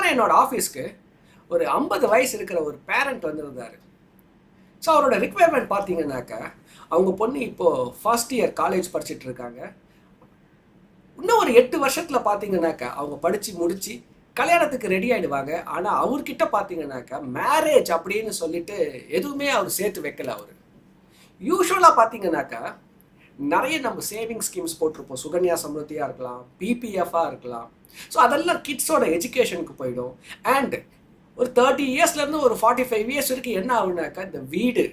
போன என்னோட ஆஃபீஸ்க்கு ஒரு 50 வயசு இருக்கிற ஒரு பேரண்ட் வந்திருந்தார். ஸோ அவரோட ரிக்வயர்மெண்ட் பார்த்தீங்கன்னாக்கா, அவங்க பொண்ணு இப்போது ஃபர்ஸ்ட் இயர் காலேஜ் படிச்சுட்டு இருக்காங்க. இன்னும் ஒரு 8 வருஷத்தில் பார்த்தீங்கன்னாக்கா அவங்க படித்து முடித்து கல்யாணத்துக்கு ரெடி ஆகிடுவாங்க. ஆனால் அவர்கிட்ட பார்த்தீங்கன்னாக்கா மேரேஜ் அப்படின்னு சொல்லிட்டு எதுவுமே அவர் சேர்த்து வைக்கல. அவர் யூஸ்வலாக பார்த்தீங்கன்னாக்கா நிறைய நம்ம சேவிங் ஸ்கீம்ஸ் போட்டிருப்போம். சுகன்யா சம்ருத்தியாக இருக்கலாம், பிபிஎஃபாக இருக்கலாம். ஸோ அதெல்லாம் கிட்ஸோட எஜுகேஷனுக்கு போயிடும். அண்ட் ஒரு 30 இயர்ஸ்லேருந்து ஒரு 45 இயர்ஸ் வரைக்கும் என்ன ஆகுனாக்கா இந்த வீடு,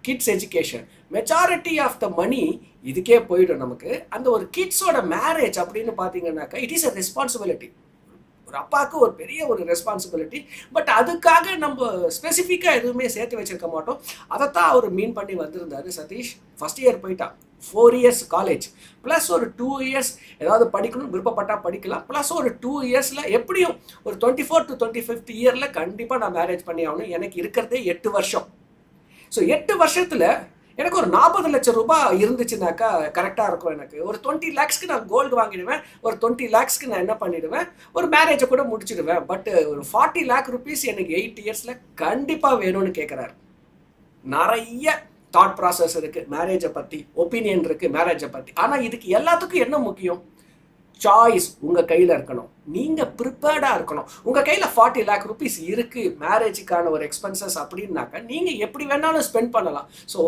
kids education, majority of the money இதுக்கே போயிடும் நமக்கு. அந்த ஒரு கிட்ஸோட மேரேஜ் அப்படின்னு பார்த்தீங்கன்னாக்கா இட் இஸ் அ ரெஸ்பான்சிபிலிட்டி. ஒரு அப்பாவுக்கு ஒரு பெரிய ஒரு ரெஸ்பான்சிபிலிட்டி. பட் அதுக்காக நம்ம ஸ்பெசிஃபிக்காக எதுவுமே சேர்த்து வச்சிருக்க மாட்டோம். அதைத்தான் அவர் மீன் பண்ணி வந்திருந்தாரு. சதீஷ் ஃபஸ்ட் இயர் போயிட்டான், 4 இயர்ஸ் காலேஜ் ப்ளஸ் ஒரு 2 இயர்ஸ் ஏதாவது படிக்கணும் விருப்பப்பட்டால் படிக்கலாம், ப்ளஸ் ஒரு 2 இயர்ஸில் எப்படியும் ஒரு 24 to 25th இயரில் கண்டிப்பாக நான் மேரேஜ் பண்ணி ஆகணும். எனக்கு இருக்கிறதே 8 வருஷம். ஸோ 8 வருஷத்தில் எனக்கு ஒரு 40 லட்சம் ரூபாய் இருந்துச்சுனாக்கா கரெக்டாக இருக்கும். எனக்கு ஒரு 20 lakhsக்கு நான் கோல்டு வாங்கிடுவேன். ஒரு 20 lakhsக்கு நான் என்ன பண்ணிடுவேன், ஒரு மேரேஜை கூட முடிச்சிடுவேன். பட் ஒரு 40 lakh rupees எனக்கு 8 இயர்ஸில் கண்டிப்பாக வேணும்னு கேட்குறாரு. நிறைய தாட் ப்ராசஸ் இருக்குது மேரேஜை பற்றி, ஒப்பீனியன் இருக்குது மேரேஜை பற்றி. ஆனால் இதுக்கு எல்லாத்துக்கும் என்ன முக்கியம்? சாய்ஸ் உங்கள் கையில் இருக்கணும். நீங்கள் ப்ரிப்பேர்டாக இருக்கணும். உங்கள் கையில் 40 lakh rupees இருக்குது மேரேஜுக்கான ஒரு எக்ஸ்பென்சஸ் அப்படின்னாக்கா நீங்கள் எப்படி வேணாலும் ஸ்பெண்ட் பண்ணலாம். ஸோ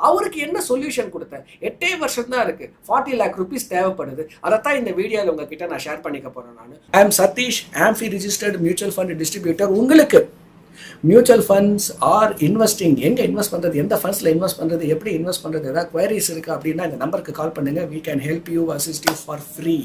அவருக்கு என்ன சொல்யூஷன் கொடுத்தேன்? 8 வருஷம் தான் இருக்குது, 40 lakh rupees தேவைப்படுது. அதைத்தான் இந்த வீடியோவில் உங்ககிட்ட நான் ஷேர் பண்ணிக்க போகிறேன். நான் I am Sathish, AMFI registered mutual fund distributor. உங்களுக்கு மியூச்சுவல் ஃபண்ட்ஸ் ஆர் இன்வெஸ்டிங், எங்கே இன்வெஸ்ட் பண்ணுறது, எந்த ஃபண்ட்ஸில் இன்வெஸ்ட் பண்ணுறது, எப்படி இன்வெஸ்ட் பண்ணுறது, ஏதாவது குவரிஸ் இருக்குது அப்படின்னா இந்த நம்பருக்கு கால் பண்ணுங்கள். we can help you, assist you for free.